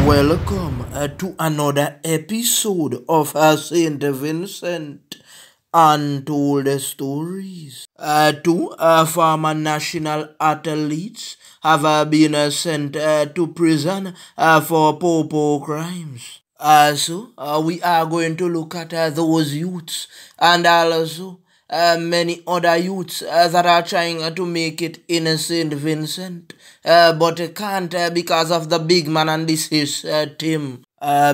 Welcome to another episode of St Vincent Untold Stories. Two former national athletes have been sent to prison for popo crimes. So we are going to look at those youths and also many other youths that are trying to make it in St. Vincent, but can't because of the big man and this is Tim.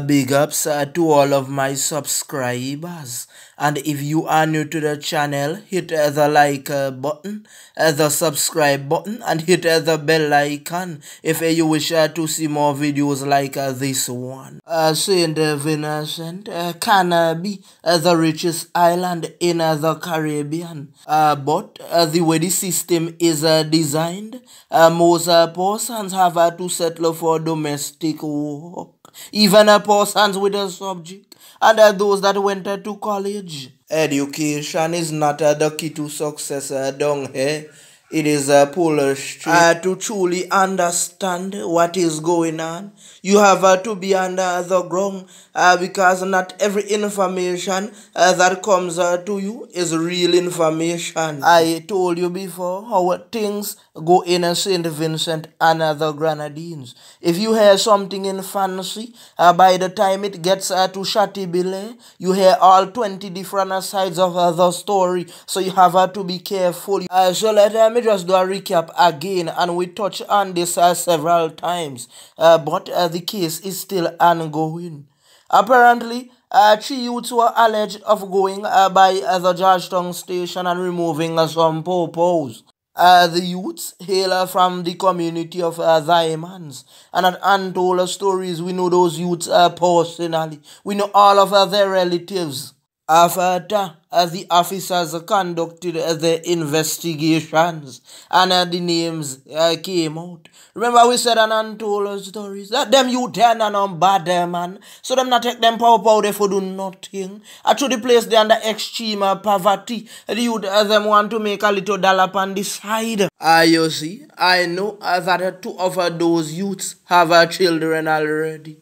Big ups to all of my subscribers, and if you are new to the channel, hit the like button, the subscribe button, and hit the bell icon if you wish to see more videos like this one. St. Vincent can be the richest island in the Caribbean, but the way the system is designed, most persons have to settle for domestic work. Even persons with a subject, and those that went to college. Education is not the key to success down here. It is a pull street. To truly understand what is going on, you have to be under the ground because not every information that comes to you is real information. I told you before how things go in St. Vincent and the Grenadines. If you hear something in fancy, by the time it gets to Shatibile, you hear all 20 different sides of the story. So you have to be careful. So let me just do a recap again, and we touch on this several times, but the case is still ongoing. Apparently, 3 youths were alleged of going by the Georgetown station and removing some popos. The youths hail from the community of Diamonds, and at Untold Stories we know those youths personally. We know all of their relatives. After the officers conducted their investigations and the names came out. Remember we said on Untold Stories that them youth are not bad man. So them not take them power they for do nothing. Actually the place they under extreme poverty. The youth them want to make a little dollar on the side. You see, I know that 2 of those youths have children already.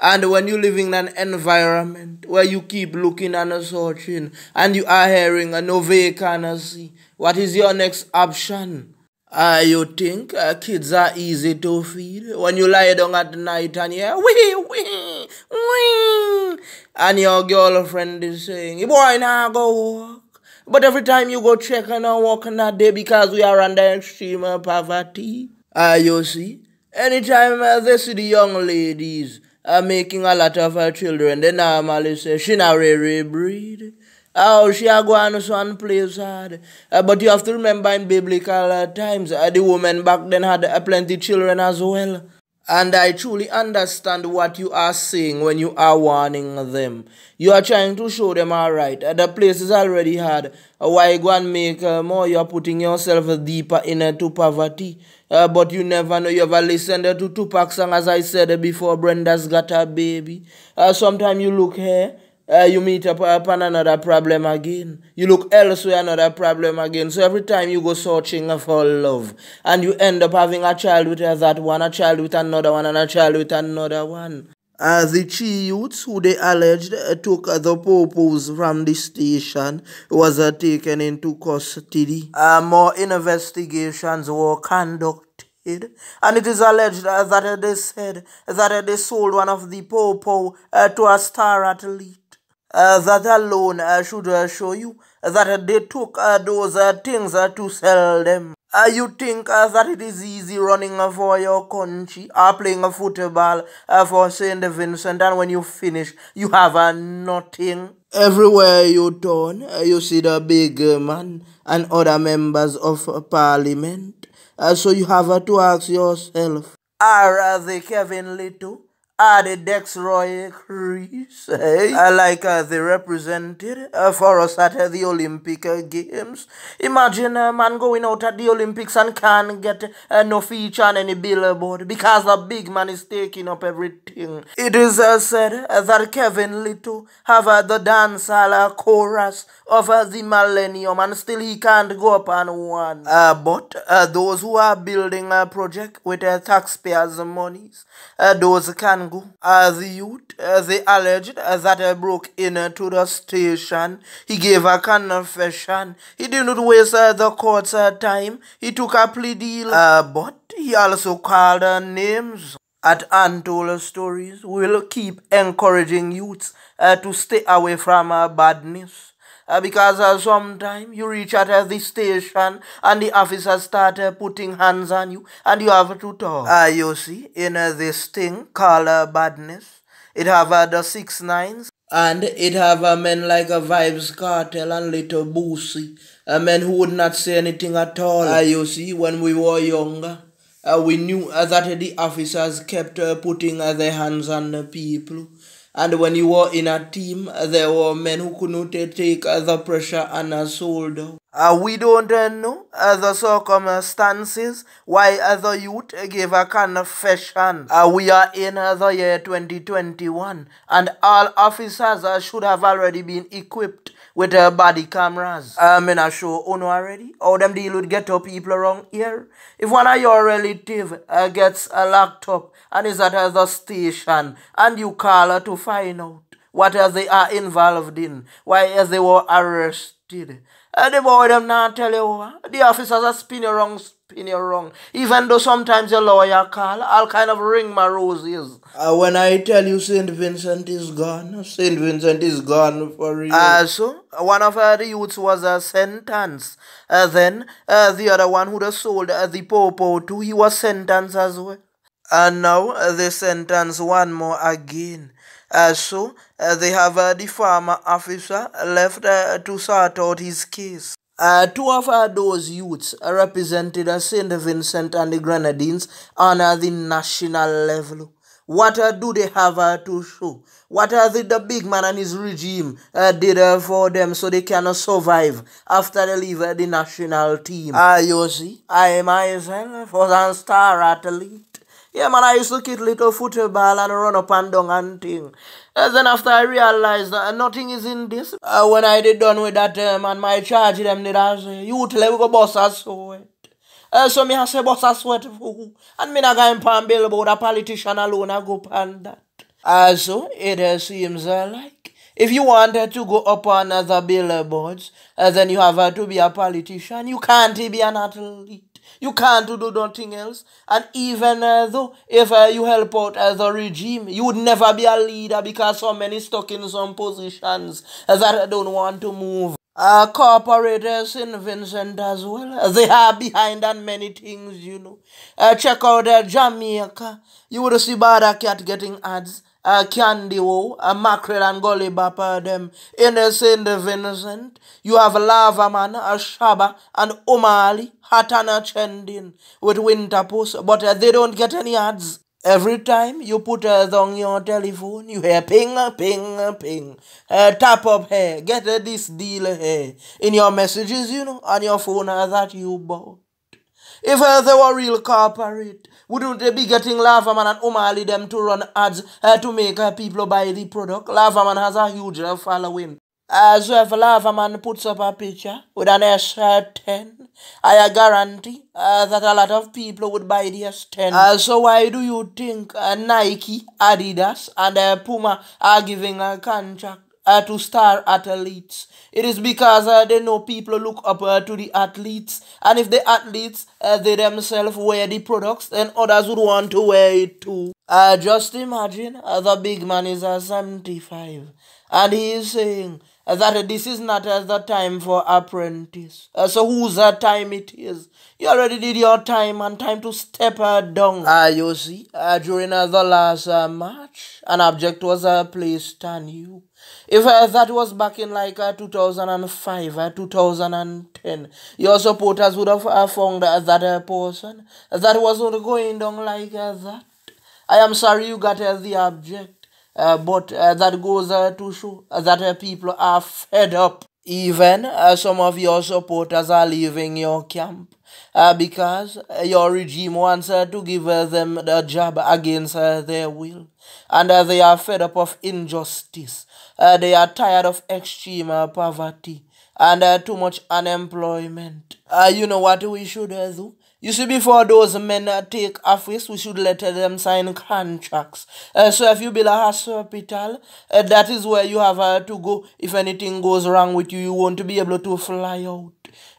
And when you live in an environment where you keep looking and searching and you are hearing no vacancy, what is your next option? You think kids are easy to feed? When you lie down at night and you hear wee, wee, wee, and your girlfriend is saying, boy, now go work. But every time you go check and work on that day because we are under extreme poverty. You see, anytime they see the young ladies making a lot of children, they normally say she not really breed. Oh, she a go on some place hard. But you have to remember in biblical times, the women back then had plenty children as well. And I truly understand what you are saying when you are warning them. You are trying to show them alright. The place is already hard. Why go and make more? You are putting yourself deeper into poverty. But you never know. You ever listened to Tupac song, as I said before, Brenda's Got a Baby. Sometimes you look here, you meet up upon another problem again. You look elsewhere, another problem again. So every time you go searching for love, and you end up having a child with that one, a child with another one, and a child with another one. The 3 youths who they alleged took the popos from the station was taken into custody. More investigations were conducted, and it is alleged that they said that they sold one of the popo to a star athlete. That alone should show you that they took those things to sell them. You think that it is easy running for your country or playing football for St. Vincent, and when you finish, you have nothing? Everywhere you turn, you see the big man and other members of parliament. So you have to ask yourself, are they Kevin Little? Are the Dex Roy Chris? Hey? Like they represented for us at the Olympic Games. Imagine a man going out at the Olympics and can't get no feature on any billboard because the big man is taking up everything. It is said that Kevin Little have the dancehall chorus of the millennium and still he can't go up on one. But those who are building a project with taxpayers' monies, those can ago, the youth, they alleged that he broke into the station. He gave a confession. He didn't waste the court's time. He took a plea deal, but he also called names. At Untold Stories, we'll keep encouraging youths to stay away from badness. Because sometimes you reach at the station and the officers start putting hands on you and you have to talk. You see, in this thing called badness, it have the 6 9s and it have men like a Vibes Cartel and Little Boosie, men who would not say anything at all. You see, when we were younger, we knew that the officers kept putting their hands on the people. And when you were in a team, there were men who could not take the pressure on a shoulder. We don't know the circumstances why the youth gave a confession. We are in the year 2021 and all officers should have already been equipped with body cameras. I'm not sure you know already how them deal with ghetto people around here. If one of your relatives gets locked up and is at the station and you call her to find out what they are involved in, why they were arrested, the boy them not tell you. The officers are spin you wrong. Even though sometimes your lawyer call, I'll kind of ring my roses. When I tell you St Vincent is gone, St Vincent is gone for real. So one of the youths was sentenced. Then the other one who sold the popo to, he was sentenced as well. And now they sentence one more again. So they have the farmer officer left to sort out his case. Two of those youths represented St Vincent and the Grenadines on the national level. What do they have to show? What the big man and his regime did for them so they can survive after they leave the national team? You see, I myself was a star athlete. Yeah, man, I used to kick little football and run up and down and thing. Then after I realized that nothing is in this, when I did done with that, man, my charge them did I say, youth let we go boss a sweat. So me I say boss a sweat for who? And me not going pan bill about a politician alone I go pan that. So it seems like if you wanted to go up on the billboards, then you have to be a politician. You can't be an athlete. You can't do nothing else. And even though if you help out as a regime, you would never be a leader because so many stuck in some positions that don't want to move. Corporators in Vincent as well. They are behind on many things, you know. Check out Jamaica. You would see Bada Cat getting ads. Candy Wo, Mackerel and Gully Bapper them in St Vincent. You have Lava Man, Shaba and Omali, Hatana Chendin with Winter Post, but they don't get any ads. Every time you put on your telephone, you hear ping, ping, ping. Tap up here, get this deal here. In your messages, you know, on your phone that you bought. If they were real corporate, wouldn't they be getting Lavaman and Omali them to run ads to make people buy the product? Lavaman has a huge following. So if Lavaman puts up a picture with an S10, I guarantee that a lot of people would buy the S10. So why do you think Nike, Adidas and Puma are giving a contract to star athletes? It is because they know people look up to the athletes, and if the athletes they themselves wear the products, then others would want to wear it too. Just imagine the big man is 75 and he is saying that this is not the time for apprentice. So whose time it is? You already did your time and time to step down. You see, during the last match, an object was placed on you. If that was back in like 2005, 2010, your supporters would have found that person that wasn't going down like that. I am sorry you got the object, but that goes to show that people are fed up. Even some of your supporters are leaving your camp because your regime wants to give them the job against their will. And they are fed up of injustice. They are tired of extreme poverty and too much unemployment. You know what we should do? You see, before those men take office, we should let them sign contracts. So if you build a hospital, that is where you have to go. If anything goes wrong with you, you won't be able to fly out.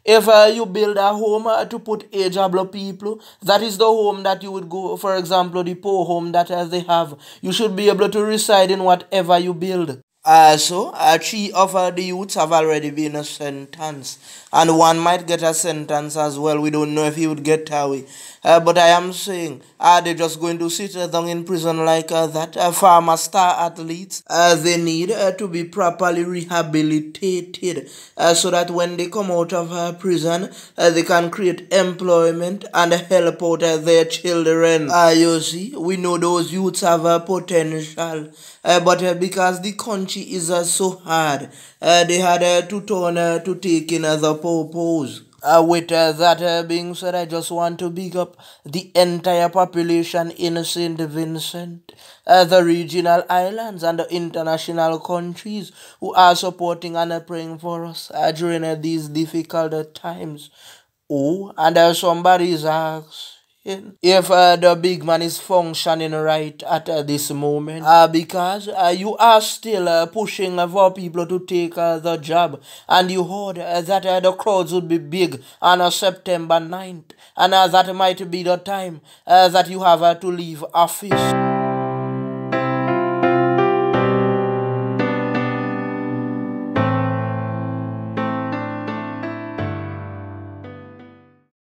If you build a home to put ageable people, that is the home that you would go. For example, the poor home that they have. You should be able to reside in whatever you build. Three of the youths have already been sentenced, and one might get a sentence as well. We don't know if he would get away. But I am saying, are they just going to sit down in prison like that? Former star athletes, they need to be properly rehabilitated so that when they come out of prison, they can create employment and help out their children. You see, we know those youths have potential, but because the country is so hard, they had to turn to taking the purpose. With that being said, I just want to big up the entire population in St. Vincent, the regional islands, and the international countries who are supporting and praying for us during these difficult times. Oh, and somebody is asking if the big man is functioning right at this moment, because you are still pushing for people to take the job, and you heard that the crowds would be big on September 9th, and that might be the time that you have to leave office.